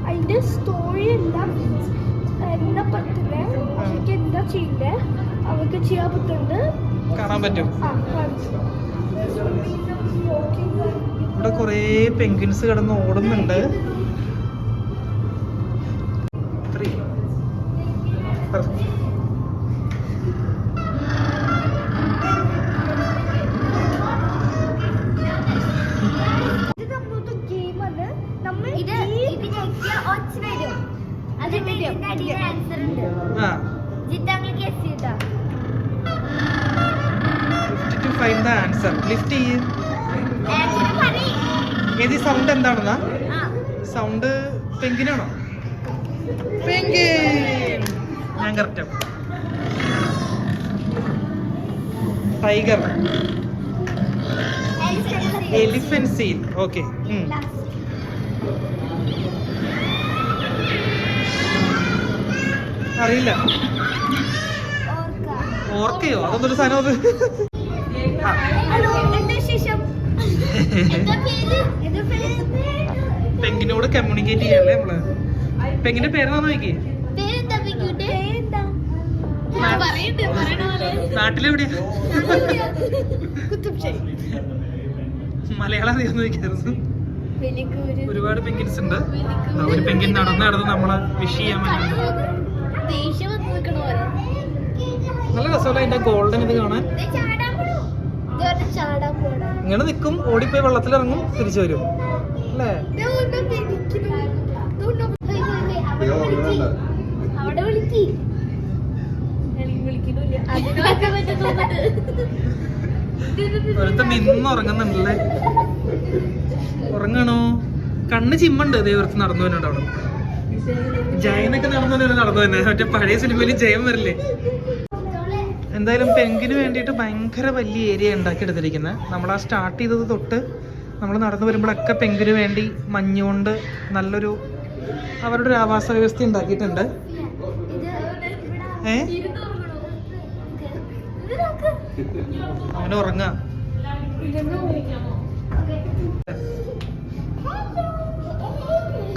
അതിന്റെ സ്റ്റോറി എല്ലാം എന്താ പറ്റുന്നത്, അവർക്ക് എന്താ ചെയ്യണ്ടേ, അവർക്ക് ചെയ്യാൻ പറ്റുന്നുണ്ട്, കാണാൻ പറ്റും. ഇവിടെ കൊറേ പെൻഗ്വിൻസ് കിടന്ന് ഓടുന്നുണ്ട്. ഏത് സൗണ്ട് എന്താണെന്നാ? സൗണ്ട് പെൻഗ്വിനാണോ? പെൻഗ്വിൻ. ഞാൻ correct. Tiger, elephant seal. Okay, അറിയില്ല. ഓർക്കയോ? അതൊന്നൊരു സാധനം. അത് പെങ്കിനോട് കമ്മ്യൂണിക്കേറ്റ് ചെയ്യല്ലേ നമ്മള്. പെങ്കിന്റെ പേരെന്താന്ന് നോക്കി. നാട്ടിലെവിടെയാ? മലയാളം അറിയാന്ന് ചോദിക്കായിരുന്നു. ഒരുപാട് പെങ്കിൻസ് ഉണ്ട്. ഒരു പെങ്കിൻ നടന്ന് നമ്മളെ വിഷ് ചെയ്യാൻ വേണ്ടി. നല്ല രസമല്ല അതിന്റെ ഗോൾഡൻ ഇത് കാണാൻ. ഇങ്ങനെ നിൽക്കും, ഓടിപ്പോയി വെള്ളത്തിലിറങ്ങും, തിരിച്ചു വരും അല്ലേ? ഒരുത്തൻ നിന്നുറങ്ങുന്നുണ്ടല്ലേ? ഉറങ്ങണോ? കണ്ണ് ചിമ്മുണ്ട്. ദൈവത്ത് നടന്നു തന്നെ അവിടെ. ജയനൊക്കെ നടന്നു തന്നെ. മറ്റേ പഴയ സിനിമയിൽ ജയം വരില്ലേ? എന്തായാലും പെൻഗ്വിന് വേണ്ടിയിട്ട് ഭയങ്കര വലിയ ഏരിയ ഉണ്ടാക്കിയെടുത്തിരിക്കുന്നത്. നമ്മൾ ആ സ്റ്റാർട്ട് ചെയ്തത് തൊട്ട് നമ്മൾ നടന്നു വരുമ്പോഴൊക്കെ പെൻഗ്വിന് വേണ്ടി മഞ്ഞുകൊണ്ട് നല്ലൊരു അവരുടെ ഒരു ആവാസ വ്യവസ്ഥ ഉണ്ടാക്കിയിട്ടുണ്ട്. അവന് ഉറങ്ങാം.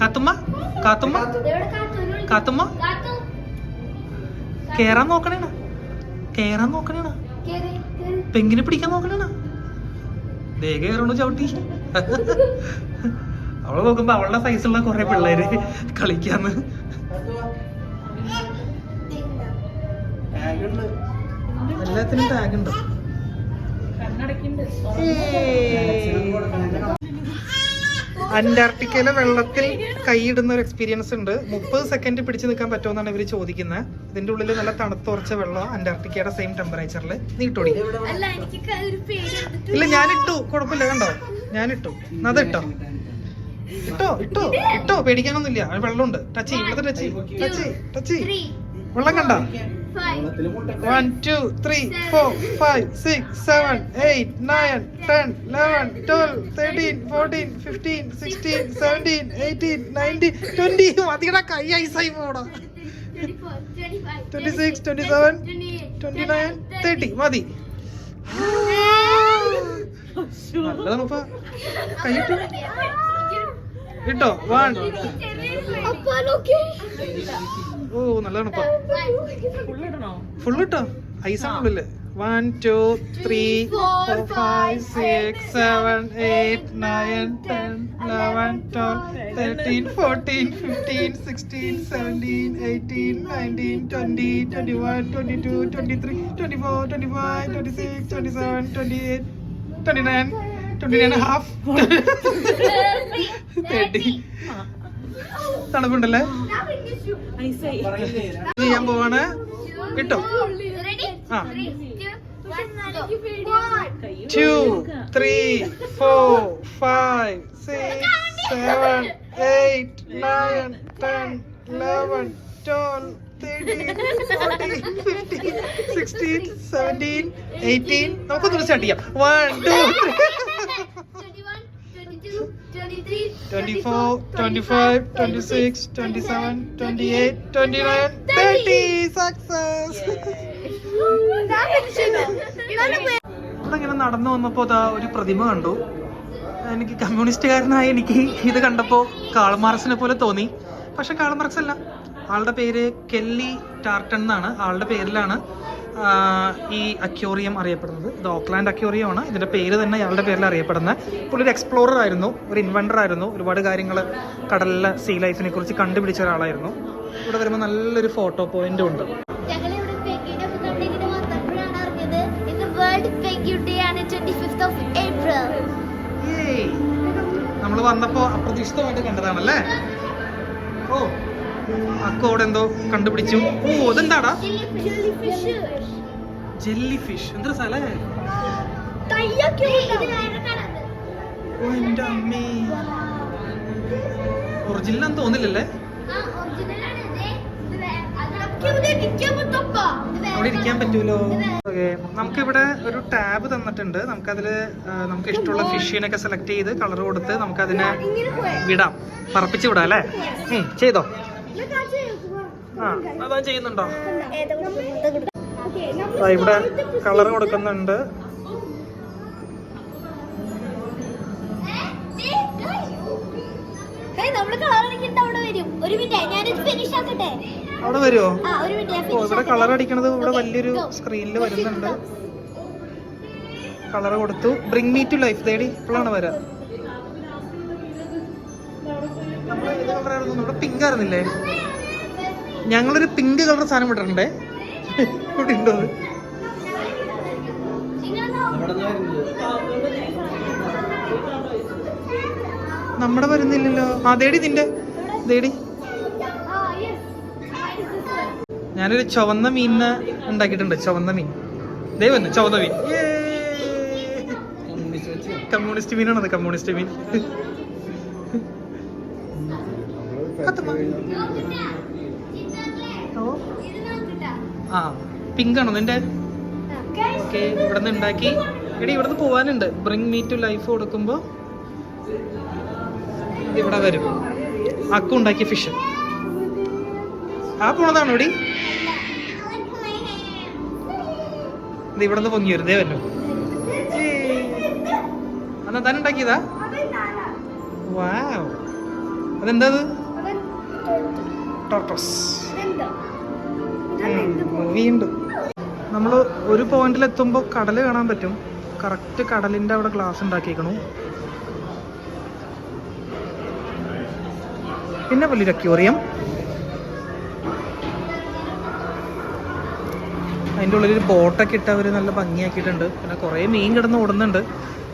കാത്തുമ്മ, കാത്തുമ്മ, കാത്തുമ്മ കേറാൻ നോക്കണേണ, കേറാൻ നോക്കണേണ, പെങ്കിനെ പിടിക്കാൻ നോക്കണേണ. ദേ കയറണു ചവിട്ടി. അവളെ നോക്കുമ്പോ അവളുടെ സൈസുള്ള കുറെ പിള്ളേര് കളിക്കാന്ന്. എല്ലാത്തിനും ടാഗ് ഉണ്ടോ? അന്റാർട്ടിക്കയിലെ വെള്ളത്തിൽ കൈയിടുന്ന ഒരു എക്സ്പീരിയൻസ് ഉണ്ട്. 30 സെക്കൻഡ് പിടിച്ചു നിൽക്കാൻ പറ്റുമെന്നാണ് ഇവര് ചോദിക്കുന്നത്. ഇതിന്റെ ഉള്ളിൽ നല്ല തണുത്തുറച്ച വെള്ളം, അന്റാർട്ടിക്കയുടെ സെയിം ടെമ്പറേച്ചറിൽ. നീ ഇട്ടോടി. ഇല്ല, ഞാനിട്ടു, കുഴപ്പമില്ല. കണ്ടോ, ഞാനിട്ടു. അതിട്ടോ, ഇട്ടോ ഇട്ടോ ഇട്ടോ, പേടിക്കാനൊന്നുമില്ല. വെള്ളമുണ്ട്. ടച്ച് ചെയ്യും, ഇവിടുത്തെ ടച്ച് ചെയ്യും, ടച്ച് ചെയ്യും, ടച്ച് ചെയ്യും. വെള്ളം കണ്ടോ? 1 2 3 4 5 6 7 8 9 10 11 12 13 14 15 16 17 18 19 20. മതിയുടെ കൈ ഐസായി പോടാ. 26 27 29 30 മതി. നല്ലതാണിപ്പ. കൈയിട്ടു ഇട്ടോ. 1. ഓ, നല്ലതാണിപ്പ. ഫുൾ ഇട്ടോ, ഐസാണുള്ളില്. 1 2 3 4 5 6 7 8 9 10 11 12 13 14 15 16 17 18 19 20 21 22 23 24 25 26 27 28 29 29 half 30. തണുപ്പുണ്ടല്ലേ? ചെയ്യാൻ പോവാണ്. കിട്ടോ? 2 3 4 5 6 7 8 9 10 11 12 13 14 15 16 17 18. നമുക്കൊന്ന് സ്റ്റാർട്ട് ചെയ്യാം. 1 2 24 25 26 27 28 29 30. Success. ഇവിടെ ഇങ്ങനെ നടന്നു വന്നപ്പോൾ അതാ ഒരു പ്രതിമ കണ്ടു. എനിക്ക് കമ്മ്യൂണിസ്റ്റുകാരനായ എനിക്ക് ഇത് കണ്ടപ്പോൾ കാൾ മാർക്സിനെ പോലെ തോന്നി. പക്ഷെ കാൾ മാർക്സ് അല്ല, ആളുടെ പേര് കെല്ലി ടാർട്ടൺ എന്നാണ്. ആളുടെ പേരിലാണ് ഈ അക്വേറിയം അറിയപ്പെടുന്നത്. ഇത് ഓക്ലാൻഡ് അക്വേറിയം ആണ്. ഇതിൻ്റെ പേര് തന്നെ അയാളുടെ പേരിൽ അറിയപ്പെടുന്നത്. പുള്ളി ഒരു എക്സ്പ്ലോറർ ആയിരുന്നു, ഒരു ഇൻവെൻറ്റർ ആയിരുന്നു. ഒരുപാട് കാര്യങ്ങൾ കടലിലെ സീ ലൈഫിനെ കുറിച്ച് കണ്ടുപിടിച്ച ഒരാളായിരുന്നു. ഇവിടെ വരുമ്പോൾ നല്ലൊരു ഫോട്ടോ പോയിന്റും ഉണ്ട്. നമ്മൾ വന്നപ്പോ അപ്രതീക്ഷിതമായിട്ട് കണ്ടതാണല്ലേ. ഓ, അക്കോടെ എന്തോ കണ്ടുപിടിച്ചു. ഓ, ഇതെന്താടാ? Jellyfish. എന്തൊരു സ്ഥലേ. എന്റെ അമ്മേ, ഒറിജിനലാന്ന് തോന്നില്ലല്ലേ? അവിടെ ഇരിക്കാൻ പറ്റൂലോ. ഓക്കെ, നമുക്കിവിടെ ഒരു ടാബ് തന്നിട്ടുണ്ട്. നമുക്കതിൽ നമുക്ക് ഇഷ്ടമുള്ള ഫിഷിനൊക്കെ സെലക്ട് ചെയ്ത് കളർ കൊടുത്ത് നമുക്കതിനെ വിടാം, പറപ്പിച്ച് വിടാം അല്ലേ? ചെയ്തോ? ആ, അതാ ചെയ്യുന്നുണ്ടോ? ഇവിടെ കളർ കൊടുക്കുന്നുണ്ട്. അവിടെ വരുമോ? ഓ, ഇവിടെ കളർ അടിക്കണത് ഇവിടെ വലിയൊരു സ്ക്രീനിൽ വരുന്നുണ്ട്. കളർ കൊടുത്തു. ബ്രിങ് മീ ടു ലൈഫ് തേടി ഇപ്പോഴാണ് വരാ. ഇവിടെ പിങ്ക് ആയിരുന്നില്ലേ? ഞങ്ങളൊരു പിങ്ക് കളർ സാധനം വിട്ടിട്ടുണ്ടേ. ഇവിടെ ഉണ്ടോ? നമ്മുടെ വരുന്നില്ലല്ലോ. ആ, ദേടി നിന്റെ ദേടി. ഞാനൊരു ചുവന്ന മീനിനെ ഉണ്ടാക്കിയിട്ടുണ്ട്. ചുവന്ന മീൻ ദേ വന്നു. ചുവന്ന മീൻ. കമ്മ്യൂണിസ്റ്റ് മീനാണത്, കമ്മ്യൂണിസ്റ്റ് മീൻ. ആ, പിങ്ക് ആണോ നിന്റെ? ഓക്കെ, ഇവിടെ നിന്ന് ഉണ്ടാക്കി. എടി, ഇവിടെ നിന്ന് പോവാനുണ്ട്. ബ്രിങ് മീ ടു ലൈഫ് കൊടുക്കുമ്പോ ഇവിടെ വരും. അക്കു ഉണ്ടാക്കിയ ഫിഷ്. ആ പോണതാണോ എടി? ഇത് ഇവിടെ നിന്ന് പൊങ്ങി വരും. ദേ വന്നു. അന്നാ താൻ ഉണ്ടാക്കിയതാ? വാവ്, അതെന്താ? ടോർട്ടോസ്. മൂവിയുണ്ട്. നമ്മൾ ഒരു പോയിന്റിൽ എത്തുമ്പോൾ കടൽ കാണാൻ പറ്റും. കറക്റ്റ് കടലിൻ്റെ അവിടെ ഗ്ലാസ് ഉണ്ടാക്കിയേക്കണു. പിന്നെ വലിയൊരു അക്വേറിയം. അതിൻ്റെ ഉള്ളിൽ ബോട്ടൊക്കെ ഇട്ട് അവർ നല്ല ഭംഗിയാക്കിയിട്ടുണ്ട്. പിന്നെ കുറേ മീൻ കിടന്ന് ഓടുന്നുണ്ട്.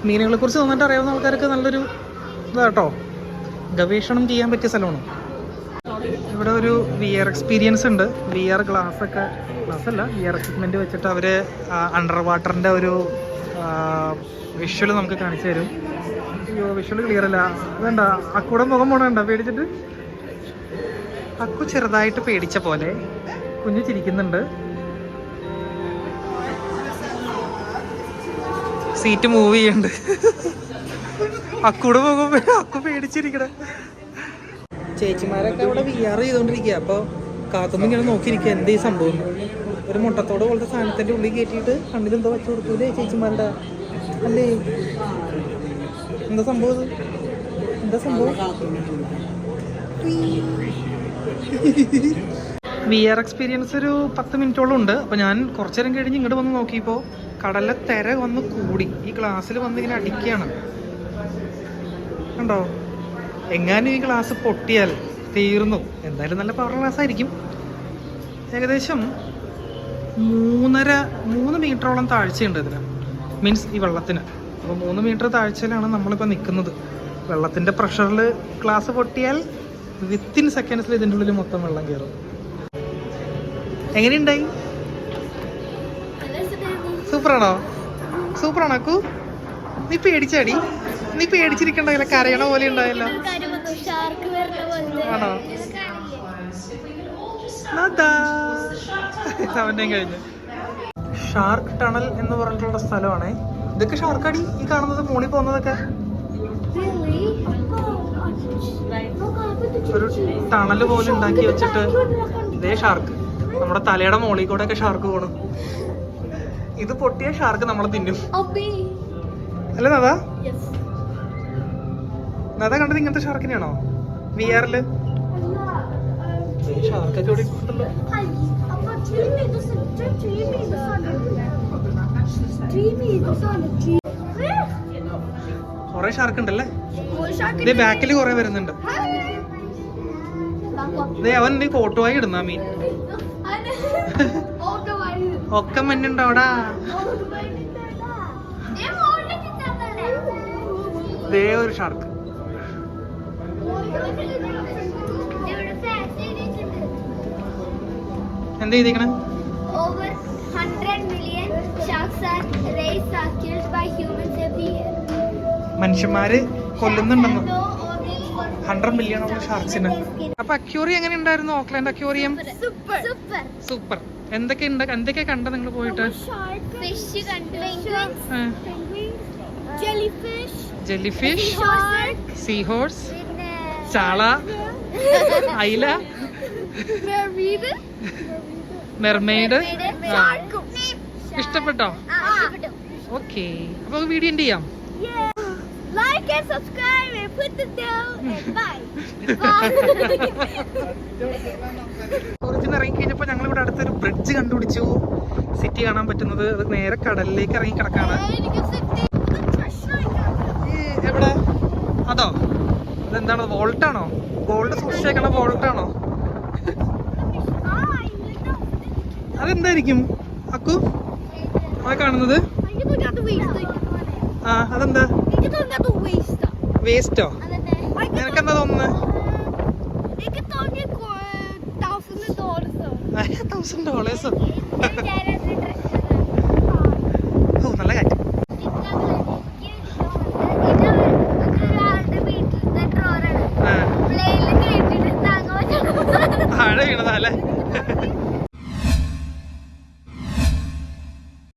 മീനുകളെ കുറിച്ച് നന്നായിട്ട് അറിയാവുന്ന ആൾക്കാർക്ക് നല്ലൊരു ഇതാട്ടോ, ഗവേഷണം ചെയ്യാൻ പറ്റിയ സ്ഥലമാണ്. ഇവിടെ ഒരു VR എക്സ്പീരിയൻസ് ഉണ്ട്. VR ഗ്ലാസ്സൊക്കെ, ഗ്ലാസ്സല്ല, VR എക്വിപ്മെൻറ്റ് വെച്ചിട്ട് അവർ അണ്ടർ വാട്ടറിൻ്റെ ഒരു വിഷ്വൽ നമുക്ക് കാണിച്ചു തരും. അയ്യോ, വിഷ്വൽ ക്ലിയർ അല്ല. വേണ്ട, അക്കൂടെ മുഖം പോണണ്ട പേടിച്ചിട്ട്. അക്കു ചെറുതായിട്ട് പേടിച്ച പോലെ. കുഞ്ഞു ചിരിക്കുന്നുണ്ട്. സീറ്റ് മൂവ് ചെയ്യുന്നുണ്ട്. അക്കൂടെ മുഖം അക്കു പേടിച്ചിരിക്കണേ. ചേച്ചിമാരൊക്കെ അവിടെ VR ചെയ്തോണ്ടിരിക്കുക. അപ്പോൾ കാത്തുനിന്ന് ഇങ്ങനെ നോക്കിയിരിക്കുക എന്ത് ഈ സംഭവം. ഒരു മുട്ടത്തോട് പോലത്തെ സാധനത്തിന്റെ ഉള്ളിൽ കയറ്റിയിട്ട് കണ്ണിലെന്തോ വെച്ച് കൊടുക്കൂലേ ചേച്ചിമാരുടെ? അല്ലേ, എന്താ സംഭവം? എന്താ സംഭവം? VR എക്സ്പീരിയൻസ് ഒരു 10 മിനിറ്റോളം ഉണ്ട്. അപ്പോൾ ഞാൻ കുറച്ചു നേരം കഴിഞ്ഞ് ഇങ്ങോട്ട് വന്ന് നോക്കിയപ്പോൾ കടലിലെ തിര വന്ന് കൂടി. ഈ ഗ്ലാസ്സിൽ വന്ന് ഇങ്ങനെ അടിക്കുകയാണ്. കണ്ടോ? എങ്ങാനും ഈ ഗ്ലാസ് പൊട്ടിയാൽ തീർന്നു. എന്തായാലും നല്ല പവർ ഗ്ലാസ് ആയിരിക്കും. ഏകദേശം 3 മീറ്ററോളം താഴ്ചയുണ്ട് ഇതിന്, മീൻസ് ഈ വെള്ളത്തിന്. അപ്പോൾ 3 മീറ്റർ താഴ്ചയിലാണ് നമ്മളിപ്പോൾ നിൽക്കുന്നത്. വെള്ളത്തിൻ്റെ പ്രഷറിൽ ഗ്ലാസ് പൊട്ടിയാൽ വിത്തിൻ സെക്കൻഡ്സിൽ ഇതിൻ്റെ ഉള്ളിൽ മൊത്തം വെള്ളം കയറും. എങ്ങനെയുണ്ടായി? സൂപ്പറാണോ? സൂപ്പറാണോ അക്കു? നീ പേടിച്ചാടി? നീ പേടിച്ചിരിക്കണ്ടല്ലോ, കരയണ പോലെ ഉണ്ടായല്ലോ. ആണോ? അവൻ്റെ കഴിഞ്ഞു. ഷാർക്ക് ടണൽ എന്ന് പറഞ്ഞിട്ടുള്ള സ്ഥലമാണ്. ഇതൊക്കെ ഷാർക്കടി ഈ കാണുന്നത്, മോളിൽ പോകുന്നതൊക്കെ. ഒരു ടണല് പോലെ ഉണ്ടാക്കി വെച്ചിട്ട് ഇതേ ഷാർക്ക്. നമ്മുടെ തലയുടെ മോളിൽ കൂടെ ഒക്കെ ഷാർക്ക് പോകണം. ഇത് പൊട്ടിയ ഷാർക്ക് നമ്മളെ തിന്നും അബി അല്ല നദാ? യെസ് നദാ കണ്ടത് ഇങ്ങനത്തെ ഷാർക്കിനെയാണോ വിആറില്? ഷാർക്കൊക്കെ ഇവിടെ ഉണ്ടല്ലോ. കൊറേ ഷാർക്ക് ഉണ്ടല്ലേ? ഇതേ ബാക്കിൽ കൊറേ വരുന്നുണ്ട്. ദേ അവൻ ഫോട്ടോ ആയി ഇടുന്ന മീൻ ഒക്കെ മഞ്ഞുണ്ടോടാ. ദേ ഒരു ഷാർക്ക്. എന്താ ചെയ്തേക്കണേ? Over 100 million sharks are raised or killed by humans every year. മനുഷ്യന്മാര് കൊല്ലുന്നുണ്ടെന്ന്. No organs for 100 മില്യൺ ഷാർക്സിന്. അപ്പൊ അക്യൂറിയം എങ്ങനെ ഉണ്ടായിരുന്നു? Auckland aquarium super. Super. Super. എന്തൊക്കെ കണ്ട നിങ്ങൾ പോയിട്ട്? Fish കണ്ടു. Jellyfish. Jellyfish, Shark. Seahorse, പിന്നെ ചാള, അയില, മെർമെയ്ഡ്. ഇഷ്ടപ്പെട്ടോ? ഓക്കെ, അപ്പൊ വീഡിയോ എൻഡ് ചെയ്യാം. Like and subscribe and put the down and bye. Origin ഇറങ്ങി കഴിഞ്ഞപ്പോ ഞങ്ങൾ ഇവിടെ അടുത്തൊരു ബ്രിഡ്ജ് കണ്ടുപിടിച്ചു. സിറ്റി കാണാൻ പറ്റുന്നത്. അത് നേരെ കടലിലേക്ക് ഇറങ്ങി കിടക്കാണ്. എവിടെ? അതോ? അതെന്താണ്? വോൾട്ടാണോ? ഗോൾഡ് സൂക്ഷിച്ചേക്കണ വോൾട്ടാണോ? അതെന്തായിരിക്കും അക്കു ആ കാണുന്നത്? ആ അതെന്താ? വേസ്റ്റോ? നിനക്കെന്താ തോന്നുന്നത്? $1,000. ഓ നല്ല കാറ്റ്. താഴെ വീണതാ അല്ലേ?